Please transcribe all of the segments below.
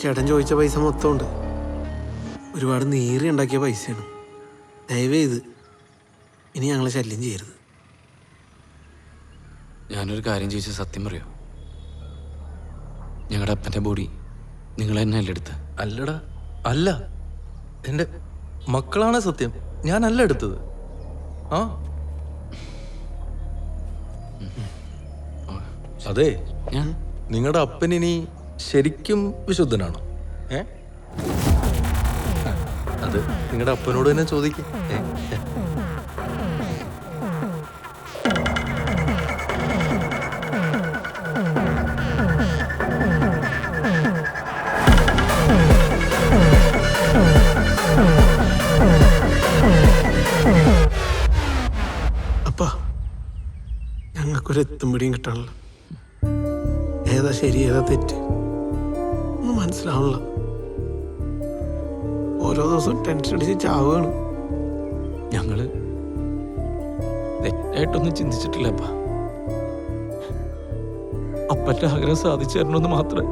ചേട്ടൻ ചോദിച്ച പൈസ മൊത്തമുണ്ട്. ഒരുപാട് നീറി ഉണ്ടാക്കിയ പൈസയാണ്. ദയവേത് ഇനി ഞങ്ങളെ ശല്യം ചെയ്യരുത്. ഞാനൊരു കാര്യം ചോദിച്ചാൽ സത്യം പറയോ? ഞങ്ങളുടെ അപ്പൻ്റെ ബോഡി നിങ്ങൾ തന്നെ അല്ല എടുത്ത്? അല്ലടാ, അല്ല, എൻ്റെ മക്കളാണ് സത്യം, ഞാനല്ല എടുത്തത്. ആ അതെ, നിങ്ങളുടെ അപ്പനിനി ശരിക്കും വിശുദ്ധനാണോ? അത് നിങ്ങളുടെ അപ്പനോട് തന്നെ ചോദിക്കും. അപ്പാ, ഞങ്ങൾക്കൊരു എത്തുംപിടിയും കിട്ടാനുള്ള ഏതാ ശരി ഏതാ തെറ്റ് ഒന്നും മനസ്സിലാവണില്ല. ഓരോ ദിവസവും ടെൻഷൻ അടിച്ച് ചാവുകയാണ്. ഞങ്ങള് തെറ്റായിട്ടൊന്നും ചിന്തിച്ചിട്ടില്ല അപ്പ. അപ്പൻ്റെ ആഗ്രഹം സാധിച്ചു തരണമെന്ന് മാത്രമേ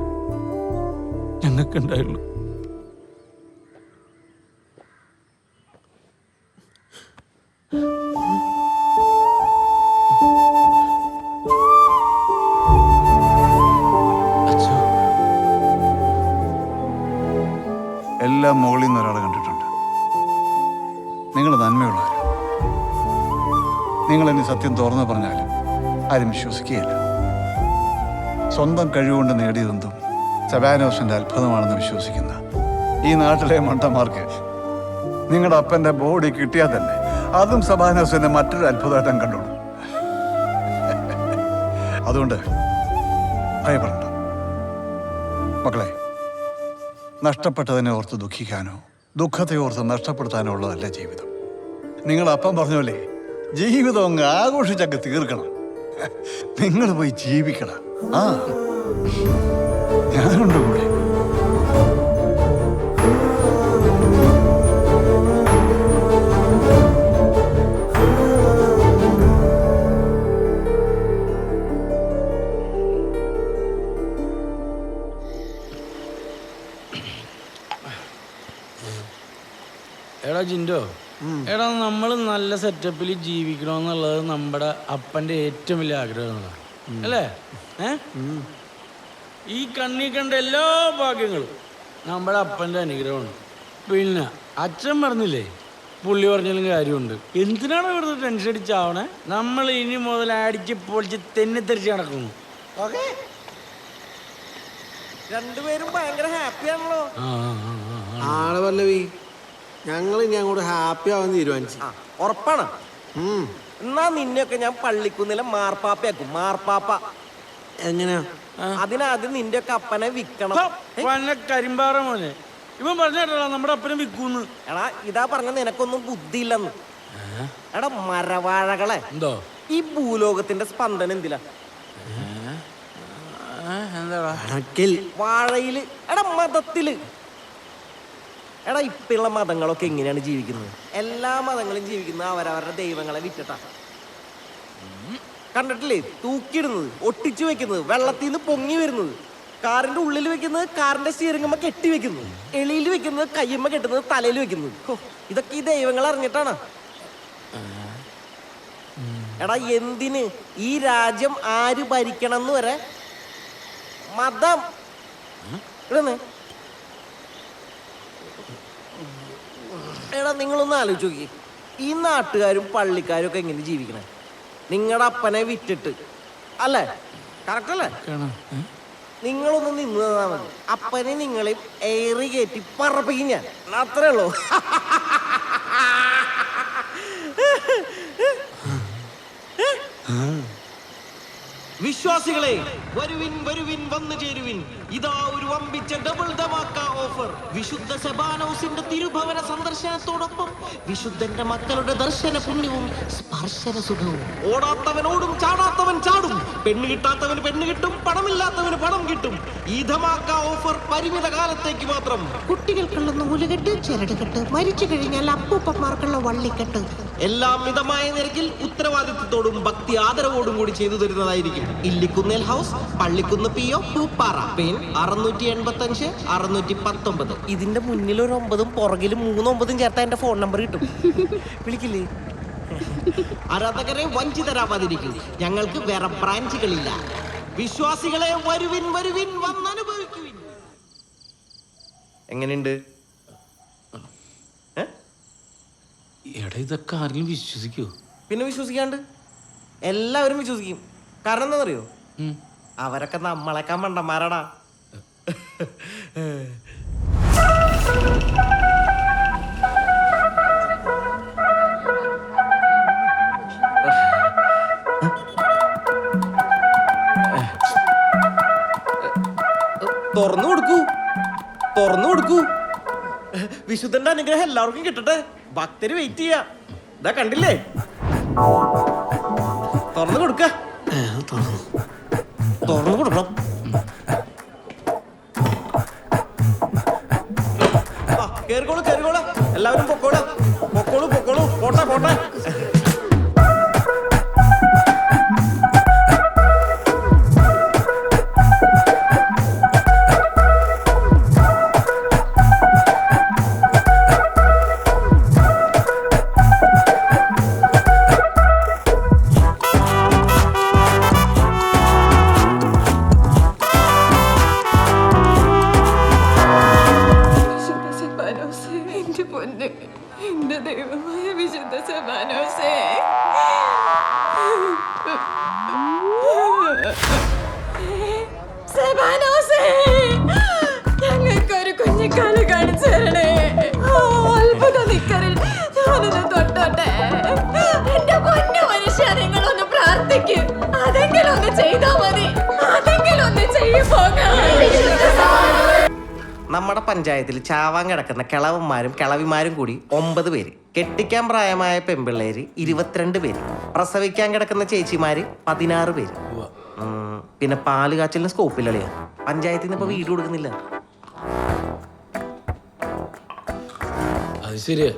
ഞങ്ങൾക്കുണ്ടായുള്ളൂ. എല്ലാം മുകളിൽ നിന്ന് ഒരാളെ കണ്ടിട്ടുണ്ട്. നിങ്ങൾ നന്മയുള്ളവർ. നിങ്ങൾ എന്നെ സത്യം തുറന്നു പറഞ്ഞാലും ആരും വിശ്വസിക്കുകയില്ല. സ്വന്തം കഴിവുകൊണ്ട് നേടിയതെന്തും സെബാനോസിന്റെ അത്ഭുതമാണെന്ന് വിശ്വസിക്കുന്ന ഈ നാട്ടിലെ മണ്ടന്മാർക്ക് നിങ്ങളുടെ അപ്പൻ്റെ ബോഡി കിട്ടിയാൽ തന്നെ അതും സെബാനോസിന്റെ മറ്റൊരു അത്ഭുതമായിട്ടും കണ്ടോളൂ. അതുകൊണ്ട് ഭയപ്പെടണ്ട മക്കളെ. നഷ്ടപ്പെട്ടതിനെ ഓർത്ത് ദുഃഖിക്കാനോ ദുഃഖത്തെ ഓർത്ത് നഷ്ടപ്പെടുത്താനോ ഉള്ളതല്ല ജീവിതം. നിങ്ങൾ അപ്പം പറഞ്ഞോലേ, ജീവിതം അങ്ങ് ആഘോഷിച്ചങ്ങ് തീർക്കണം. നിങ്ങൾ പോയി ജീവിക്കണം. ആ ഞാനുണ്ട് കൂടെ. എടാ ജിൻഡോ, എടാ നമ്മൾ നല്ല സെറ്റപ്പിൽ ജീവിക്കണമെന്നുള്ളത് നമ്മുടെ അപ്പൻ്റെ ഏറ്റവും വലിയ ആഗ്രഹങ്ങളാണ് അല്ലേ? ഈ കണ്ണി കണ്ട എല്ലാ ഭാഗ്യങ്ങളും നമ്മുടെ അപ്പൻ്റെ അനുഗ്രഹമാണ്. പിന്നെ അച്ഛൻ പറഞ്ഞില്ലേ, പുള്ളി പറഞ്ഞാലും കാര്യമുണ്ട്. എന്തിനാണ് ഇവിടുത്തെ ടെൻഷൻ അടിച്ചാവണേ? നമ്മൾ ഇനി മുതൽ അടിച്ച് പൊളിച്ച് തെന്നിത്തെറിച്ച് നടക്കുന്നു. രണ്ടുപേരും ഭയങ്കര ഹാപ്പിയാണല്ലോ. ആള് പല്ലവി, ഞങ്ങൾ ഇനി അങ്ങോട്ട് ഹാപ്പി ആവാൻ തീരുമാനിച്ചു. ഉറപ്പാണ്? എന്നാ നിന്നെയൊക്കെ ഞാൻ പള്ളിക്കുന്നിലെ മാർപ്പാപ്പയാക്കും. മാർപ്പാപ്പ എങ്ങനെയാ? അതിനാദ്യം നിന്റെ ഒക്കെ അപ്പനെ വിൽക്കണം. കരിമ്പാറ മോനെ, ഇവൻ പറഞ്ഞാ നമ്മുടെ അപ്പനെ വിൽക്കൂന്ന്. എടാ ഇതാ പറഞ്ഞ നിനക്കൊന്നും ബുദ്ധിയില്ലെന്ന്. എടാ മരവാഴകളെ, എന്തോ ഈ ഭൂലോകത്തിന്റെ സ്പന്ദനം എന്തിലാ? എന്താടാ? വാഴയില്. എടാ മതത്തില്. എടാ ഇപ്പുള്ള മതങ്ങളൊക്കെ എങ്ങനെയാണ് ജീവിക്കുന്നത്? എല്ലാ മതങ്ങളും ജീവിക്കുന്നത് അവരവരുടെ ദൈവങ്ങളെ വിറ്റിട്ടാ. കണ്ടിട്ടില്ലേ? തൂക്കിയിടുന്നത്, ഒട്ടിച്ചു വെക്കുന്നത്, വെള്ളത്തിൽ നിന്ന് പൊങ്ങി വരുന്നത്, കാറിന്റെ ഉള്ളിൽ വെക്കുന്നത്, കാറിന്റെ സ്റ്റിയറിംഗുമ്മ കെട്ടി വെക്കുന്നത്, എളിയിൽ വെക്കുന്നത്, കയ്യമ്മ കെട്ടുന്നത്, തലയിൽ വെക്കുന്നത്. ഇതൊക്കെ ഈ ദൈവങ്ങൾ അറിഞ്ഞിട്ടാണ്. എടാ എന്തിന് ഈ രാജ്യം ആര് ഭരിക്കണം എന്ന് വരെ മതം ഇടുന്നേ. എടാ നിങ്ങളൊന്ന് ആലോചിച്ച് നോക്കി, ഈ നാട്ടുകാരും പള്ളിക്കാരും ഒക്കെ എങ്ങനെ ജീവിക്കണേ? നിങ്ങളുടെ അപ്പനെ വിറ്റിട്ട് അല്ലേ? കറക്റ്റ് അല്ലേ? നിങ്ങളൊന്ന് നിന്ന് തന്നാ മതി, അപ്പനെ നിങ്ങളെയും എയറി കയറ്റി പറപ്പിക്കും ഞാൻ. അത്രേ ഉള്ളൂ. വിശ്വാസികളെ വരുവിൻ വരുവിൻ വന്നു ചേരുവിൻ. ഇതാ ഒരു വമ്പിച്ച ഡബിൾ ധമാക്ക ഓഫർ. വിശുദ്ധ സെബാനോസിന്റെ തിരുഭവന സന്ദർശനത്തോടൊപ്പം വിശുദ്ധന്റെ മക്കളുടെ ദർശന പുണ്യവും സ്പർശന സുഖവും. ഓടാത്തവൻ ഓടും, ചാടാത്തവൻ ചാടും, പെണ്ണ് കിട്ടാത്തവന് പെണ്ണ് കിട്ടും, പണമില്ലാത്തവന് പണം കിട്ടും. ഈ ധമാക്ക ഓഫർ പരിമിത കാലത്തേക്ക് മാത്രം. കുട്ടികൾക്കുള്ള നൂലുകെട്ട്, ചിരടുകെട്ട്, മരിച്ചു കഴിഞ്ഞാൽ അപ്പൂപ്പന്മാർക്കുള്ള വള്ളിക്കെട്ട് എല്ലാം മിതമായ നിരക്കിൽ ഉത്തരവാദിത്വത്തോടും ഭക്തി ആദരവോടും കൂടി ചെയ്തു തരുന്നതായിരിക്കും. ഇല്ലിക്കുന്നേൽ ഹൗസ്, പള്ളിക്കുന്ന് PO പൂപ്പാറ, പിൻ 685 619. ഇതിന്റെ മുന്നിൽ ഒരു 9 പുറകിൽ 3 9 ചേർത്താ എന്റെ ഫോൺ നമ്പർ കിട്ടും. വിളിക്കില്ലേ? ആരാധകരെ വഞ്ചിതരാവാതിരിക്കും. ഞങ്ങൾക്ക് വേറെ ബ്രാഞ്ചുകളില്ല. വിശ്വാസികളെ വരുവിൻ വരുവിൻ വന്നനുഭവിക്കുവിൻ. എങ്ങനെയുണ്ട്? എടാ ഇതൊക്കെ ആരെങ്കിലും വിശ്വസിക്കുവോ? പിന്നെ വിശ്വസിക്കാണ്ട് എല്ലാവരും വിശ്വസിക്കും. കാരണം എന്താണെന്നറിയോ? അവരൊക്കെ നമ്മളെക്കാൾ മണ്ടന്മാരാടാ. തുറന്നു കൊടുക്കൂ. വിശുദ്ധന്റെ അനുഗ്രഹം എല്ലാവർക്കും കിട്ടട്ടെ. ഭക്തര് വെയിറ്റ് ചെയ്യാ. ഇതാ കണ്ടില്ലേ? തുറന്നു കൊടുക്ക. തുറന്നു കൊടുക്കണം. കേറിക്കോളൂ. എല്ലാവരും പൊക്കോളൂ. പോട്ടെ. എന്റെ ദൈവമായ വിശുദ്ധ സെബാനോസേ, ഞങ്ങൾക്കൊരു കുഞ്ഞിക്കാല് കാണിച്ചു തരണേ. അത്ഭുത നിക്കറിൽ ഞാനൊന്ന് തൊട്ടോട്ടെ. എന്റെ പൊന്നു മനുഷ്യ, നിങ്ങളൊന്ന് പ്രാർത്ഥിക്കും. അതെങ്കിലും ഒന്ന് ചെയ്താ മതി. അതെങ്കിലും ഒന്ന് ചെയ്യും പോകാം. നമ്മുടെ പഞ്ചായത്തിൽ ചാവാൻ കിടക്കുന്ന കിളവന്മാരും കിളവിമാരും കൂടി 9 പേര്. കെട്ടിക്കാൻ പ്രായമായ പെൺപിള്ളേര് 22 പേര്. പ്രസവിക്കാൻ കിടക്കുന്ന ചേച്ചിമാര് 16 പേര്. പിന്നെ പാല് കാച്ചലിന് സ്കോപ്പില്ലളിയാ. പഞ്ചായത്തിൽ നിന്ന് ഇപ്പൊ വീട് കൊടുക്കുന്നില്ല. അത് ശരിയാ.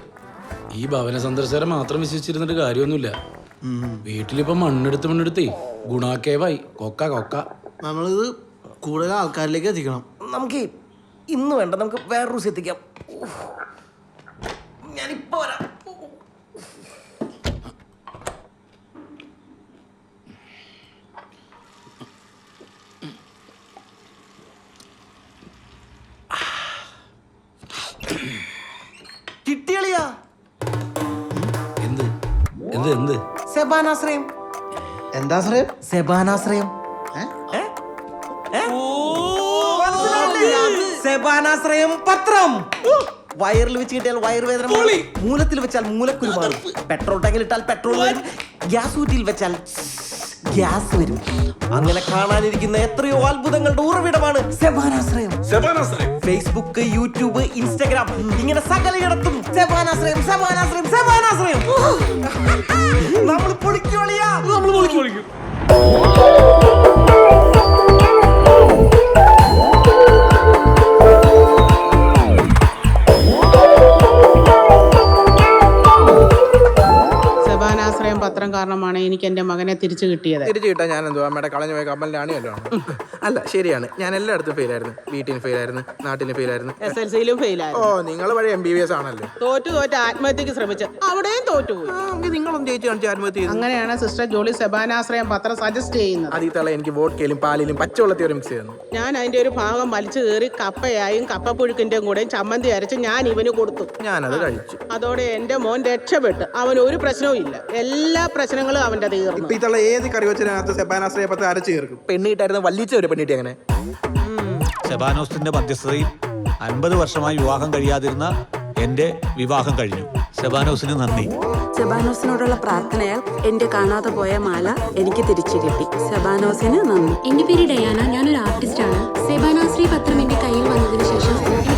ഈ ഭവന സന്ദർശകരെ മാത്രം വിശ്വസിച്ചിരുന്നിട്ട് കാര്യമൊന്നുമില്ല. വീട്ടിലിപ്പോ മണ്ണെടുത്തേ ഗുണാക്കേവായി കൊക്ക. നമ്മളിത് കൂടുതൽ ആൾക്കാരിലേക്ക് എത്തിക്കണം. നമുക്ക് ഇന്ന് വേണ്ട, നമുക്ക് വേറൊരു ദിവസം എത്തിക്കാം. ഞാനിപ്പോ വരാം. കിട്ടിയളിയാ. എന്ത് സെബാനാശ്രയം. എന്താ സാറേ? സെബാനാശ്രയം. സെബാനാശ്രയം പത്രം. വയറിൽ വെച്ച് കിട്ടിയാൽ വയറുവേദന, മൂലത്തിൽ വെച്ചാൽ മൂലക്കുരു മാറും, പെട്രോൾ ടാങ്കിൽ ഇട്ടാൽ പെട്രോൾ വരും, ഗ്യാസ് ഊറ്റിയിൽ വെച്ചാൽ ഗ്യാസ് വരും. അങ്ങനെ കാണാനിരിക്കുന്ന എത്രയോ അത്ഭുതങ്ങളുടെ ഉറവിടമാണ് സെബാനാശ്രയം. ഫേസ്ബുക്ക്, യൂട്യൂബ്, ഇൻസ്റ്റാഗ്രാം, ഇങ്ങനെ സകലയിടത്തും സെബാനാശ്രയം. നമ്മൾ പൊളിക്കോളിയാ. സെബാനാശ്രയം പത്രം കാരണമാണ് എനിക്ക് എന്റെ മകനെ തിരിച്ചു കിട്ടിയത്. തിരിച്ചു കിട്ടാൻ ഞാൻ എന്തോ അമ്മയുടെ കളഞ്ഞു പോയ കമ്മലിന്റെ അണിയല്ലോ. അല്ല ശരിയാണ്, ഞാൻ എല്ലായിടത്തും ഫെയിലായിരുന്നു. വീട്ടിന് ഫെയിലായിരുന്നു, നാട്ടിന് ഫെയിലായിരുന്നു, SLCയിലും ഫെയിലായിരുന്നു. നിങ്ങൾ വഴി MBBS ആണല്ലോ. തോറ്റു ആത്മഹത്യക്ക് ശ്രമിച്ചു, അവിടെയും തോറ്റുപോയി. നിങ്ങളും ജയിച്ചു കാണിച്ച് ആത്മഹത്യ ചെയ്തു. അങ്ങനെയാണ് സിസ്റ്റർ ജോളി സെബാനാശ്രയം പത്രം സജസ്റ്റ് ചെയ്യുന്നത്. അതിൽ തള്ള എനിക്ക് വോഡ്കയിലും പാലിലും പച്ചവെള്ളത്തിൽ മിക്സ് ചെയ്യുന്നു. ഞാൻ അതിന്റെ ഒരു ഭാഗം വലിച്ചു കയറി കപ്പയായും കപ്പപ്പുഴുക്കിന്റെയും കൂടെ ചമ്മന്തി അരച്ച് ഞാൻ ഇവന് കൊടുത്തു. ഞാനത് കഴിച്ചു. അതോടെ എന്റെ മോൻ രക്ഷപ്പെട്ടു. അവൻ ഒരു പ്രശ്നവും ഇല്ല. എല്ലാ പ്രശ്നങ്ങളും അവന്റെ തീർന്നു. ഇപ്പൊ ഇത്തള്ള ഏത് കറി വെച്ചതിനകത്ത് സെബാനാശ്രയ പത്രം അരച്ച് ചേർക്കും. പെണ്ണിട്ടായിരുന്നു വല്ലിച്ച ഒരു പെണ്ണിട്ടി. അങ്ങനെ സെബാനോസിന്റെ മധ്യസ്ഥതയിൽ 50 വർഷമായി വിവാഹം കഴിയാതിരുന്ന എന്റെ വിവാഹം കഴിഞ്ഞു. സെബാനോസിന് നന്ദി. സെബാനോസിനോടുള്ള പ്രാർത്ഥനയാൽ എന്റെ കാണാതെ പോയ മാല എനിക്ക് തിരിച്ചു കിട്ടി. സെബാനോസിന് നന്ദി. എന്റെ പേര് ഡയാന, ഞാനൊരു ആർട്ടിസ്റ്റാണ്. സെബാനാശ്രീ പത്രം എന്റെ കയ്യിൽ വന്നതിന് ശേഷം എനിക്ക്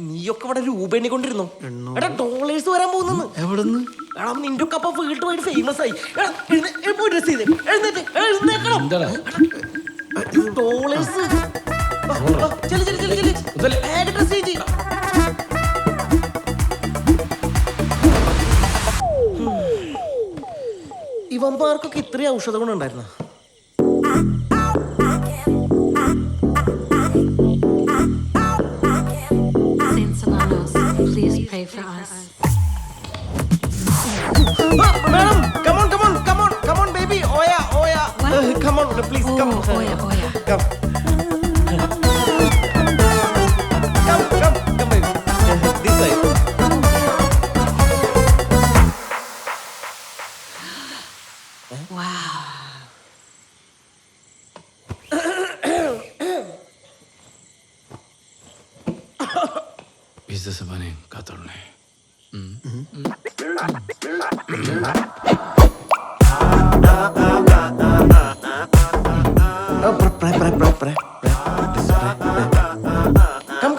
നീയൊക്കെ ഇവിടെ രൂപ എണ്ണിക്കൊണ്ടിരുന്നോ? എടാ ഡോളേഴ്സ് വരാൻ പോകുന്നു. എവിടുന്ന്? എടാ നിന്റെ ഒക്കെ അപ്പൊ വീട്ടിൽ പോയിട്ട് ഫേമസ് ആയി. എഴുന്നേക്കണം. ഡോളേഴ്സ് ഇവന്മാർക്കൊക്കെ ഇത്രയും ഔഷധ ഗുണം ഉണ്ടായിരുന്ന? Saint Sebanos, please pray for us. Madam, come on, baby. Oya. Come on, please, come. Oya. Come, baby. This side. Wow. വിശുദ്ധ സെബാനെ കാത്തോളണേ. Pray. Come.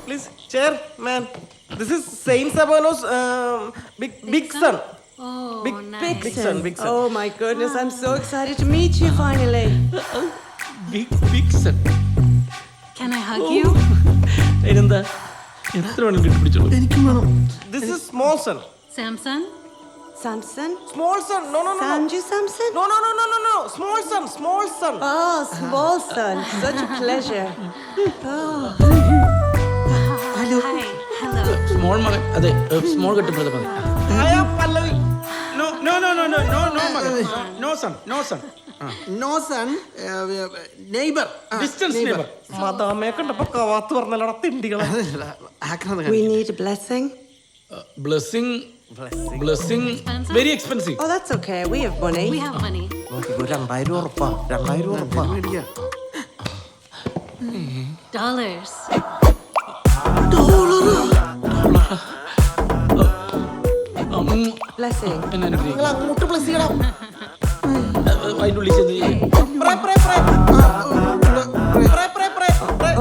Please, chair, man. This is Saint Sabanos, big son. Oh, Big son. Oh my goodness, I'm so excited to meet you finally. Big son. Can I hug you? അതിനെന്താ, എത്ര വേണം കെട്ടിപ്പിടിച്ചോളൂ. എനിക്കും വേണം. This is small son. Samson? Samson? Small son. No. Sanju Samson? No. Small son. Oh, small son. Such a pleasure. Hi. Hello. Small മകൻ. അതെ, small കെട്ടിപ്പിടുത്ത മതി. I am Pallavi. No, മകൻ. No son. No son, neighbour. Distance neighbor. മദാമയെ കണ്ടപ്പോ കവാത്ത് പറഞ്ഞല്ലടാ തിണ്ടികളെ. We need a blessing. Blessing. Very expensive. Oh, that's okay. We have money. We have money. 2000 ഉറപ്പാ. Dollars. Blessing. എന്നെ അനുഗ്രഹിക്കും. നിങ്ങൾ അങ്ങോട്ട് പ്ലസ് ചെയ്യണം. അതിൻ്റെ ഉള്ളിൽ ചെന്ന്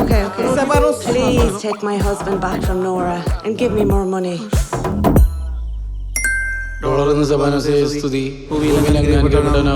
Okay. Sebanos. Please take my husband back from Nora and give me more money. Dollar എന്ന സെബാനോസേ സ്തുതി. ഭൂമിയിലെ മേൽ അങ്ങ് അനുഗ്രഹിക്കപ്പെട്ടവനാകുന്നു.